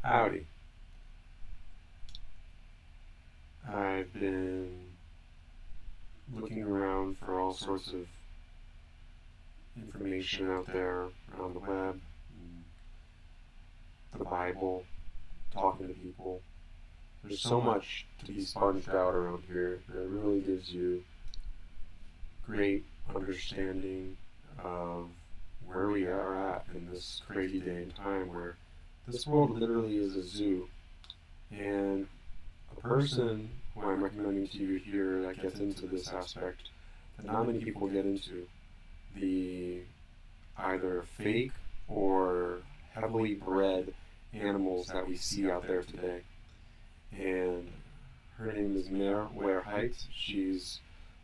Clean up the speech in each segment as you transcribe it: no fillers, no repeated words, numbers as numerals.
Howdy. I've been looking around for all sorts of information out there on the web, the Bible, talking to people. There's so much to be sponged out around here that really gives you great understanding of where we are at in this crazy day and time where this world literally is a zoo. And a person who I'm recommending to you here that gets into this aspect that not many people get into, the either fake or heavily bred animals that we see out there today. And her name is Mehr, Wahrheit. She's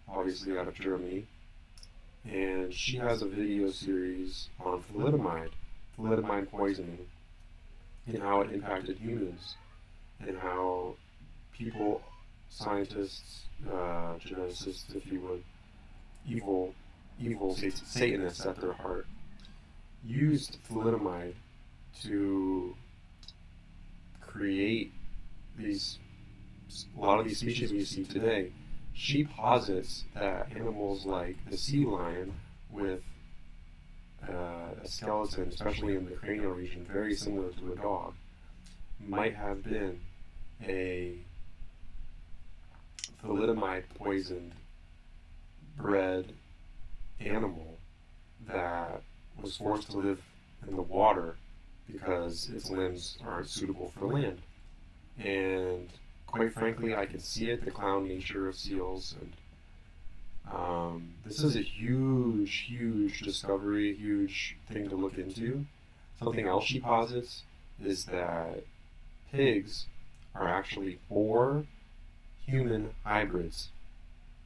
obviously out of Germany. And she has a video series on thalidomide poisoning, and how it impacted humans, and how people, scientists, geneticists, if you would, evil Satanists at their heart, used thalidomide to create a lot of these species we see today. She posits that animals like the sea lion with a skeleton, especially in the cranial region, very similar to a dog, might have been a thalidomide poisoned bred animal that was forced to live in the water because its limbs aren't suitable for land. And quite frankly, I can see it, the clown nature of seals, and this is a huge discovery, huge thing to look into. Something else she posits is that pigs are actually boar-human hybrids.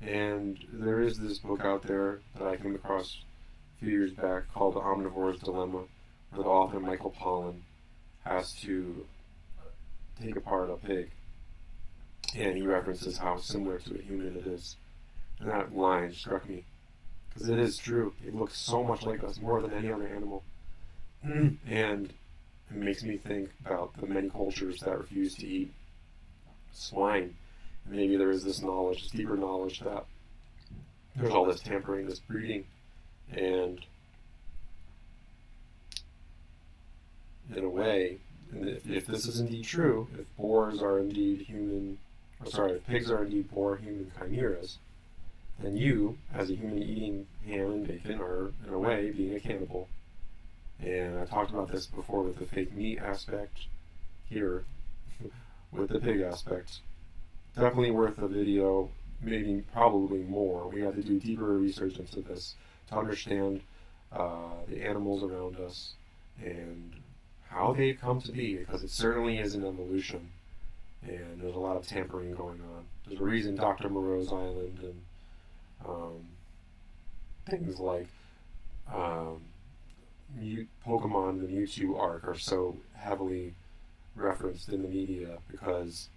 And there is this book out there that I came across a few years back called The Omnivore's Dilemma, where the author Michael Pollan has to take apart a pig. And he references how similar to a human it is. And that line struck me, because it is true. It looks so much like us, more than any other animal. And it makes me think about the many cultures that refuse to eat swine. And maybe there is this knowledge, this deeper knowledge, that there's all this tampering, this breeding, and in a way, if this is indeed true, if pigs are indeed boar-human chimeras, then you, as a human eating ham and bacon, are, in a way, being a cannibal. And I talked about this before with the fake meat aspect, here with the pig aspect. Definitely worth a video, maybe probably more. We have to do deeper research into this to understand the animals around us and how they've come to be, because it certainly is an evolution. And there's a lot of tampering going on. There's a reason Dr. Moreau's Island and things like Pokemon, the Mewtwo arc, are so heavily referenced in the media, because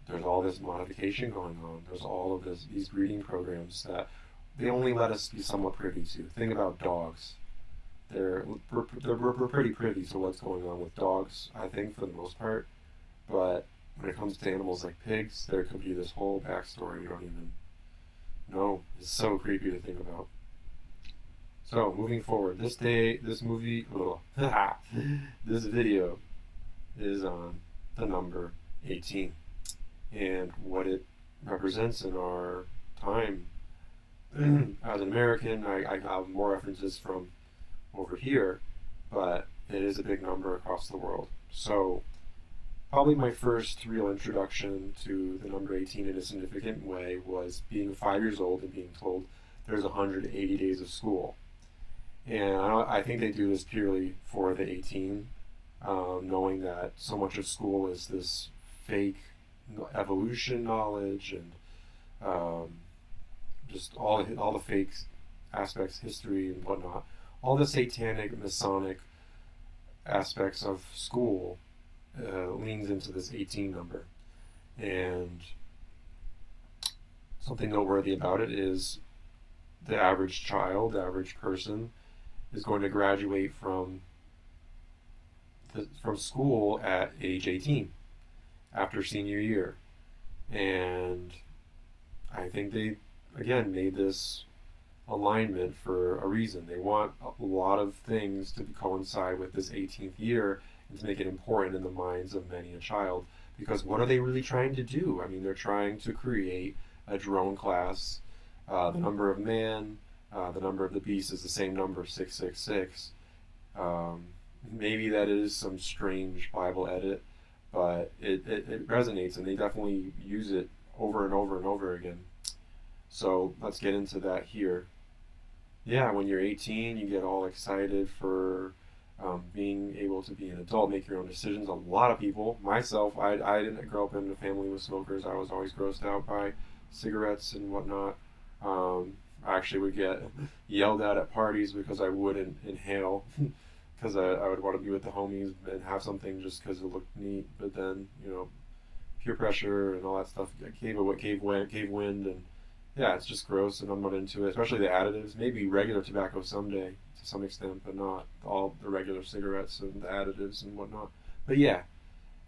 there's all this modification going on. There's all of these breeding programs that they only let us be somewhat privy to. Think about dogs. We're pretty privy to what's going on with dogs, I think, for the most part. But when it comes to animals like pigs, there could be this whole backstory you don't even know. It's so creepy to think about. So, moving forward, this video is on the number 18 and what it represents in our time. As an American, I have more references from over here, but it is a big number across the world. So, probably my first real introduction to the number 18 in a significant way was being 5 years old and being told there's 180 days of school. And I think they do this purely for the 18, knowing that so much of school is this fake evolution knowledge and just all the fake aspects, history and whatnot. All the satanic, Masonic aspects of school leans into this 18 number. And something noteworthy about it is the average child, the average person, is going to graduate from from school at age 18 after senior year. And I think they, again, made this alignment for a reason. They want a lot of things to coincide with this 18th year and to make it important in the minds of many a child. Because what are they really trying to do? I mean, they're trying to create a drone class. The number of man, the number of the beast is the same number, 666. Maybe that is some strange Bible edit, but it resonates, and they definitely use it over and over and over again. So let's get into that here. Yeah, when you're 18, you get all excited for being able to be an adult, make your own decisions. A lot of people, myself, I didn't grow up in a family with smokers. I was always grossed out by cigarettes and whatnot. I actually would get yelled at parties because I wouldn't inhale, because I would want to be with the homies and have something just because it looked neat. But then, peer pressure and all that stuff gave wind, and yeah, it's just gross, and I'm not into it. Especially the additives. Maybe regular tobacco someday to some extent, but not all the regular cigarettes and the additives and whatnot. But yeah,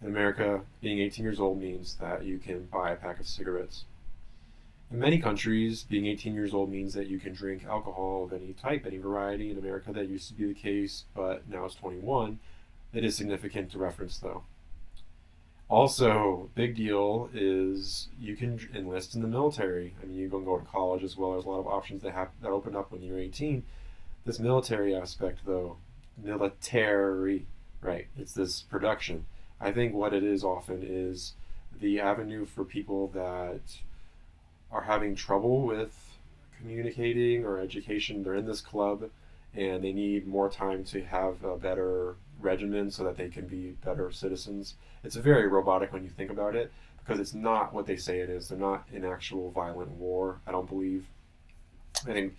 in America, being 18 years old means that you can buy a pack of cigarettes. In many countries, being 18 years old means that you can drink alcohol of any type, any variety. In America, that used to be the case, but now it's 21. It is significant to reference, though. Also, big deal is you can enlist in the military. I mean, you can go to college as well. There's a lot of options that open up when you're 18. This military aspect, though, MiliTAREy, right? It's this production. I think what it is often is the avenue for people that are having trouble with communicating or education. They're in this club and they need more time to have a better regimen so that they can be better citizens. It's very robotic when you think about it, because it's not what they say it is. They're not in actual violent war, I don't believe. I think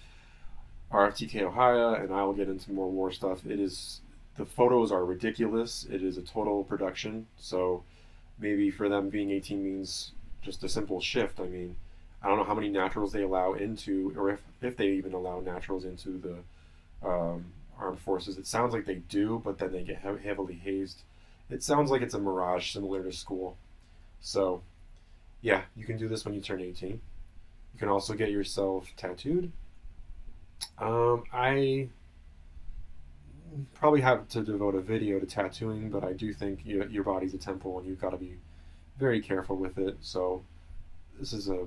RFTK Ohio, and I will get into more war stuff, the photos are ridiculous. It is a total production. So maybe for them being 18 means just a simple shift. I mean, I don't know how many naturals they allow into, or if they even allow naturals into the armed forces. It sounds like they do, but then they get heavily hazed. It sounds like it's a mirage similar to school. So yeah, you can do this when you turn 18. You can also get yourself tattooed. I probably have to devote a video to tattooing, but I do think your body's a temple and you've got to be very careful with it. So this is a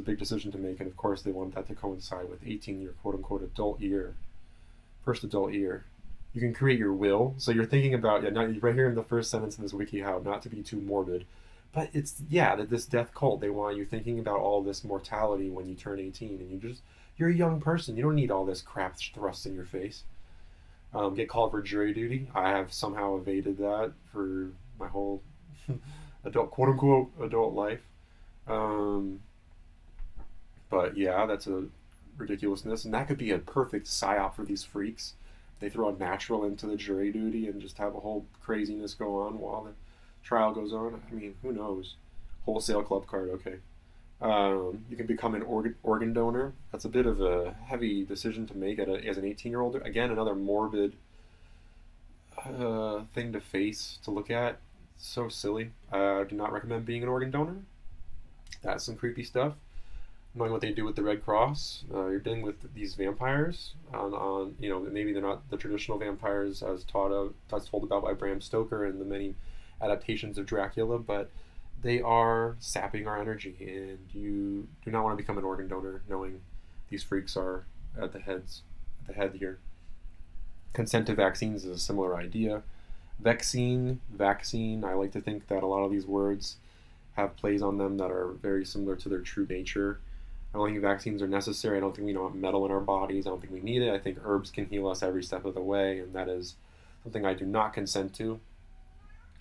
big decision to make, and of course they want that to coincide with 18, your quote-unquote adult year, first adult year. You can create your will, so you're thinking about, right here in the first sentence in this wiki, how not to be too morbid, but it's, that this death cult, they want you thinking about all this mortality when you turn 18, and you're a young person, you don't need all this crap thrust in your face. Get called for jury duty. I have somehow evaded that for my whole adult, quote-unquote adult life. But yeah, that's a ridiculousness, and that could be a perfect psyop for these freaks. They throw a natural into the jury duty and just have a whole craziness go on while the trial goes on. I mean, who knows? Wholesale club card, okay. You can become an organ donor. That's a bit of a heavy decision to make as an 18-year-old. Again, another morbid thing to face, to look at. So silly. I do not recommend being an organ donor. That's some creepy stuff. Knowing what they do with the Red Cross, you're dealing with these vampires. Maybe they're not the traditional vampires as told about by Bram Stoker and the many adaptations of Dracula, but they are sapping our energy, and you do not want to become an organ donor knowing these freaks are at the head here. Consent to vaccines is a similar idea. Vaccine, I like to think that a lot of these words have plays on them that are very similar to their true nature. I don't think vaccines are necessary. I don't think we want metal in our bodies. I don't think we need it. I think herbs can heal us every step of the way, and that is something I do not consent to.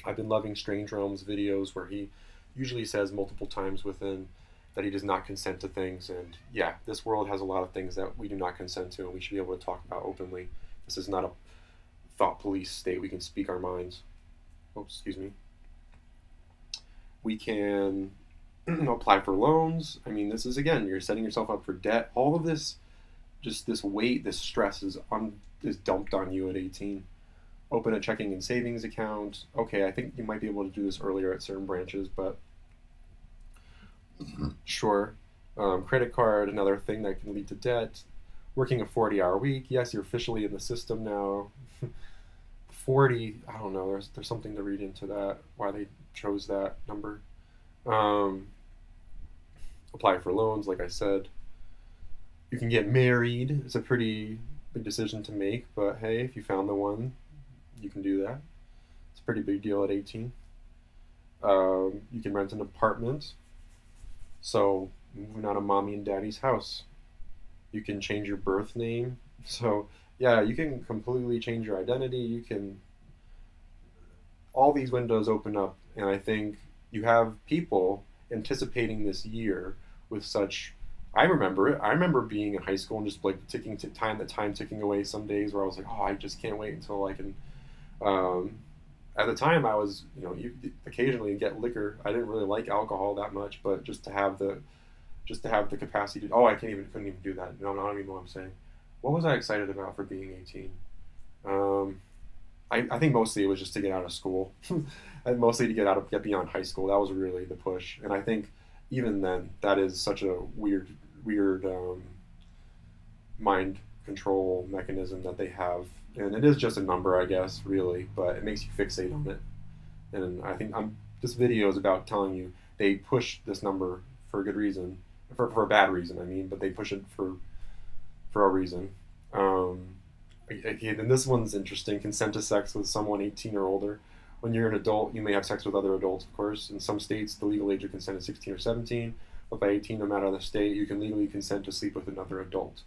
I've been loving Strange Realms videos where he usually says multiple times within that he does not consent to things, and yeah, this world has a lot of things that we do not consent to, and we should be able to talk about openly. This is not a thought police state. We can speak our minds. Oh, excuse me. We can apply for loans. I mean, this is, again, you're setting yourself up for debt. All of this, just this weight, this stress is dumped on you at 18. open a checking and savings account. Okay, I think you might be able to do this earlier at certain branches, but sure. Credit card, another thing that can lead to debt. Working a 40-hour week. Yes, you're officially in the system now. 40, I don't know, there's something to read into that, why they chose that number. Um, Apply for loans, like I said. You can get married. It's a pretty big decision to make, but hey, if you found the one, you can do that. It's a pretty big deal at 18. You can rent an apartment. So, moving out of mommy and daddy's house. You can change your birth name. So, yeah, you can completely change your identity. You can, all these windows open up, and I think you have people anticipating this year with such. I remember it. I remember being in high school and just like time ticking away. Some days where I was like, oh, I just can't wait until I can. Um, at the time, I was, you occasionally get liquor. I didn't really like alcohol that much, but just to have the capacity to. Oh, couldn't even do that. No, I don't even know what I'm saying. What was I excited about for being 18? Um, I think mostly it was just to get out of school, and mostly to get beyond high school. That was really the push, and I think even then that is such a weird mind control mechanism that they have, and it is just a number, I guess, really, but it makes you fixate on it. And I think this video is about telling you they push this number for a good reason, for a bad reason, I mean, but they push it for a reason. Okay, then this one's interesting. Consent to sex with someone 18 or older. When you're an adult, you may have sex with other adults, of course. In some states, the legal age of consent is 16 or 17, but by 18, no matter the state, you can legally consent to sleep with another adult.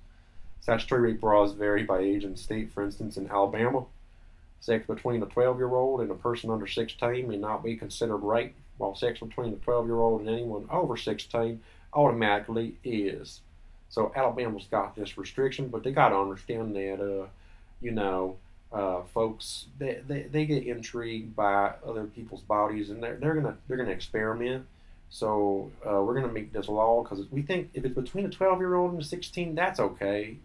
Statutory rape laws vary by age and state. For instance, in Alabama, sex between a 12-year-old and a person under 16 may not be considered rape, while sex between a 12-year-old and anyone over 16 automatically is. So Alabama's got this restriction, but they got to understand that, folks, they get intrigued by other people's bodies, and they're gonna experiment. So we're gonna make this law because we think if it's between a 12-year-old and a 16, that's okay.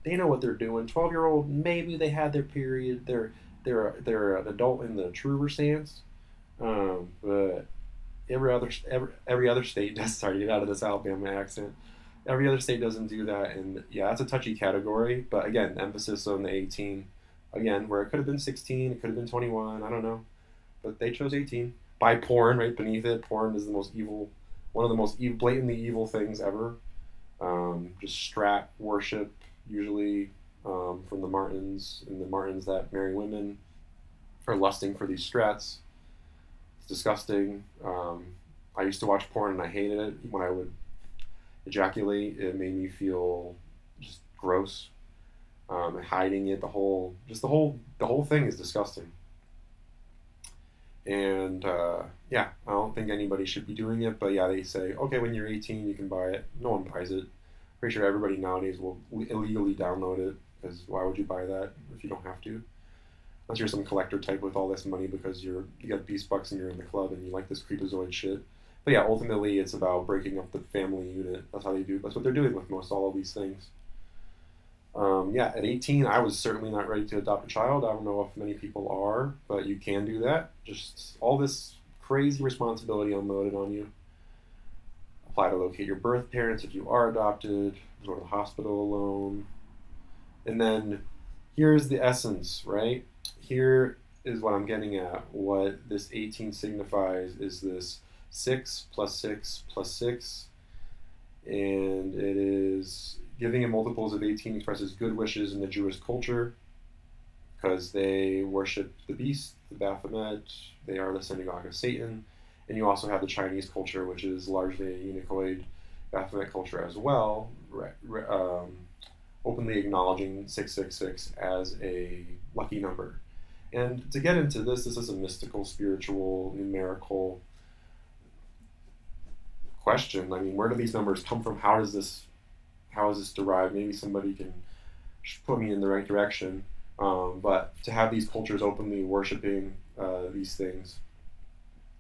They know what they're doing. 12-year-old, maybe they had their period. They're an adult in the truer sense. But every other state does. Sorry, get out of this Alabama accent. Every other state doesn't do that, and yeah, that's a touchy category. But again, emphasis on the 18. Again, where it could have been 16, it could have been 21. I don't know, but they chose 18. By porn right beneath it. Porn is the most evil, one of the most blatantly evil things ever. Just strat worship, usually from the Martins, and the Martins that marry women are lusting for these strats. It's disgusting. I used to watch porn and I hated it. When I would ejaculate, it made me feel just gross. Hiding it, the whole thing is disgusting. And yeah, I don't think anybody should be doing it. But yeah, they say, okay, when you're 18, you can buy it. No one buys it. Pretty sure everybody nowadays will illegally download it, because why would you buy that if you don't have to? Unless you're some collector type with all this money because you got Beast Bucks and you're in the club and you like this creepazoid shit. But yeah, ultimately it's about breaking up the family unit. That's how they do. That's what they're doing with most all of these things. Yeah, at 18, I was certainly not ready to adopt a child. I don't know if many people are, but you can do that. Just all this crazy responsibility unloaded on you. Apply to locate your birth parents if you are adopted. Go to the hospital alone. And then here's the essence, right? Here is what I'm getting at. What this 18 signifies is this 6 plus 6 plus 6. And it is giving in multiples of 18 expresses good wishes in the Jewish culture because they worship the beast, the Baphomet. They are the synagogue of Satan. And you also have the Chinese culture, which is largely a unicoid Baphomet culture as well, openly acknowledging 666 as a lucky number. And to get into this is a mystical, spiritual, numerical question. I mean, where do these numbers come from? How is this derived? Maybe somebody can put me in the right direction. But to have these cultures openly worshiping these things,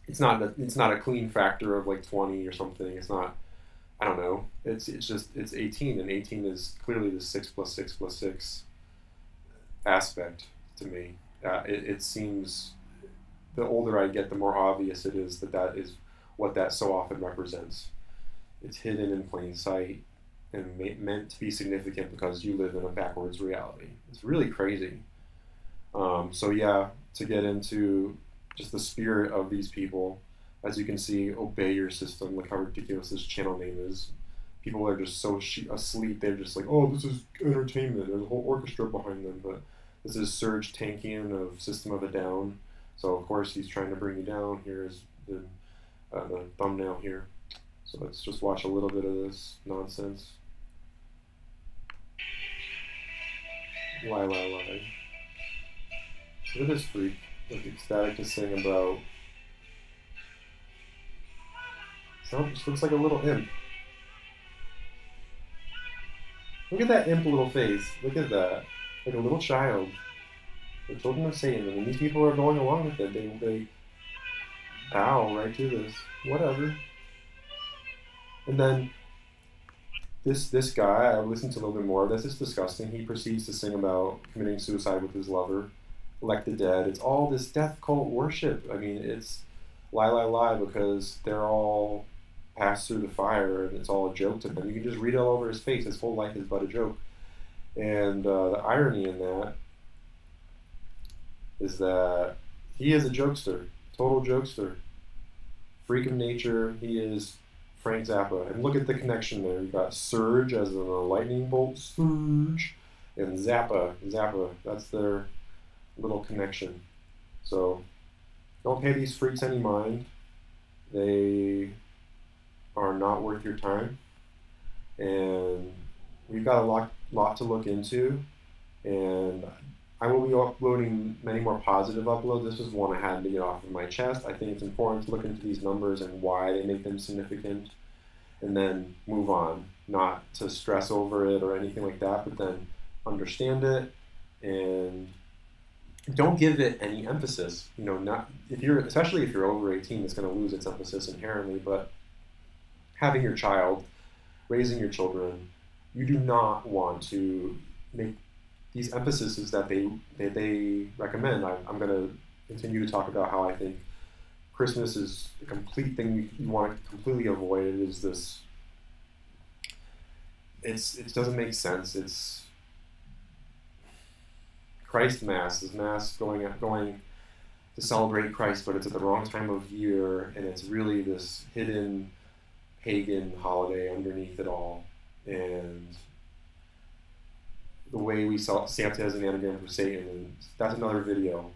it's not a clean factor of like 20 or something. It's not. I don't know. It's 18, and 18 is clearly the 6 plus 6 plus 6 aspect to me. it seems, the older I get, the more obvious it is that is what that so often represents. It's hidden in plain sight and meant to be significant because you live in a backwards reality. It's really crazy. So yeah, to get into just the spirit of these people, as you can see, obey your system. Look how ridiculous this channel name is. People are just so asleep. They're just like, oh, this is entertainment. There's a whole orchestra behind them. But this is Serge Tankian of System of a Down. So of course he's trying to bring you down. Here's the thumbnail here. So let's just watch a little bit of this nonsense. Lie. Look at this freak. Like ecstatic to sing about. Just looks like a little imp. Look at that imp little face. Look at that. Like a little child. The children of Satan. And these people are going along with it. They bow right to this. Whatever. And then this guy, I listened to a little bit more. This is disgusting. He proceeds to sing about committing suicide with his lover. Elect the dead. It's all this death cult worship. I mean, it's lie, because they're all passed through the fire and it's all a joke to them. You can just read it all over his face. His whole life is but a joke. And the irony in that is that he is a jokester, total jokester, freak of nature. He is Frank Zappa. And look at the connection there. You got Surge as in a lightning bolt, Surge, and Zappa. That's their little connection. So don't pay these freaks any mind. They are not worth your time, and we've got a lot to look into, and I will be uploading many more positive uploads. This is one I had to get off of my chest. I think it's important to look into these numbers and why they make them significant, and then move on, not to stress over it or anything like that, but then understand it and don't give it any emphasis. You know, not especially if you're over 18, it's going to lose its emphasis inherently. But having your child, raising your children, you do not want to make these emphases that they recommend. I'm going to continue to talk about how I think Christmas is a complete thing you want to completely avoid. It is this. It doesn't make sense. It's Christ Mass is Mass going to celebrate Christ, but it's at the wrong time of year, and it's really this hidden pagan holiday underneath it all. And the way we saw Santa as an anagram for Satan, and that's another video.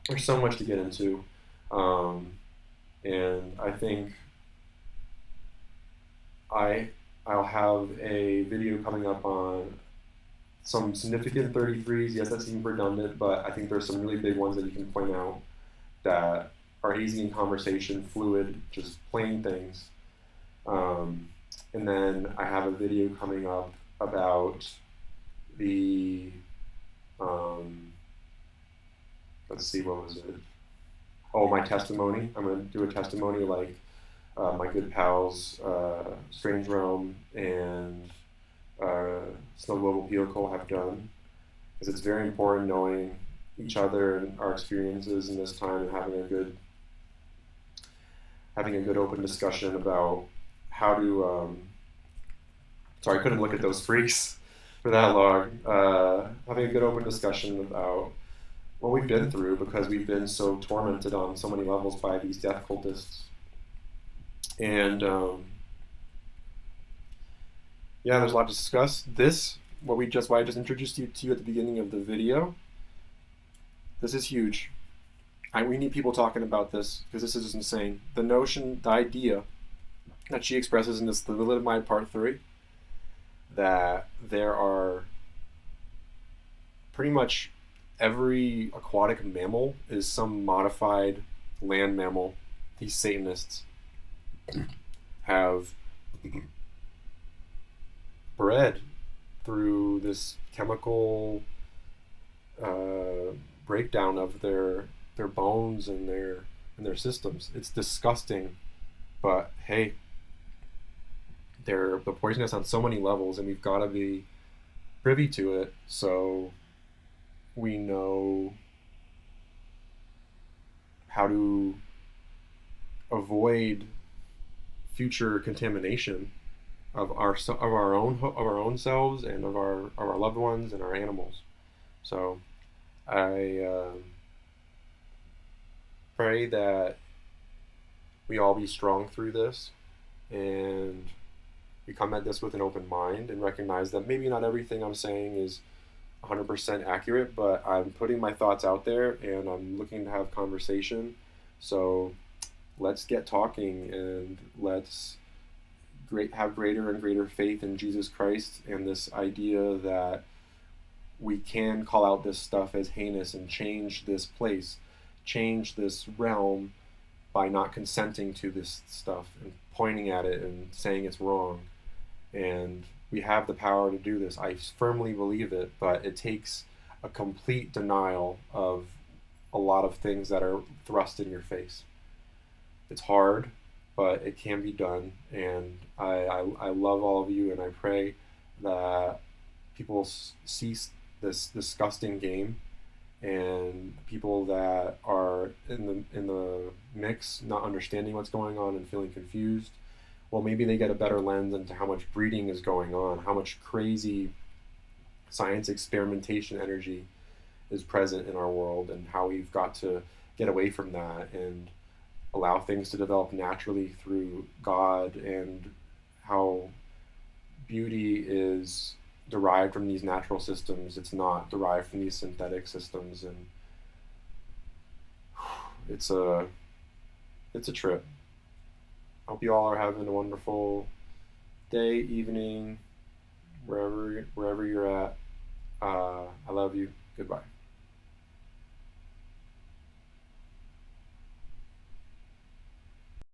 There's so much to get into, and I think I'll have a video coming up on some significant 33s. Yes, that seems redundant, but I think there's some really big ones that you can point out that are easy in conversation, fluid, just plain things. And then I have a video coming up about the, let's see, what was it? Oh, my testimony. I'm going to do a testimony like my good pals, Strange Realm and Snow Global Vehicle have done, because it's very important knowing each other and our experiences in this time and having a good open discussion about how to sorry, I couldn't look at those freaks for that long. Having a good open discussion about what we've been through, because we've been so tormented on so many levels by these death cultists. And yeah, there's a lot to discuss. What I just introduced to you at the beginning of the video, this is huge. We need people talking about this, because this is insane. The idea that she expresses in this Thalidomide Part 3, that there are pretty much every aquatic mammal is some modified land mammal. These Satanists have bred through this chemical breakdown of their bones and their systems. It's disgusting, but hey, they're poisonous on so many levels, and we've got to be privy to it so we know how to avoid future contamination of our own selves and of our loved ones and our animals. So I pray that we all be strong through this, and we come at this with an open mind and recognize that maybe not everything I'm saying is 100% accurate, but I'm putting my thoughts out there and I'm looking to have conversation. So let's get talking, and let's have greater and greater faith in Jesus Christ and this idea that we can call out this stuff as heinous and change this place, change this realm by not consenting to this stuff and pointing at it and saying it's wrong. And we have the power to do this. I firmly believe it, but it takes a complete denial of a lot of things that are thrust in your face. It's hard, but it can be done. And I love all of you, and I pray that people cease this disgusting game, and people that are in the mix, not understanding what's going on and feeling confused, well, maybe they get a better lens into how much breeding is going on, how much crazy science experimentation energy is present in our world, and how we've got to get away from that and allow things to develop naturally through God, and how beauty is derived from these natural systems. It's not derived from these synthetic systems, and it's a trip. I hope you all are having a wonderful day, evening, wherever you're at. I love you. Goodbye.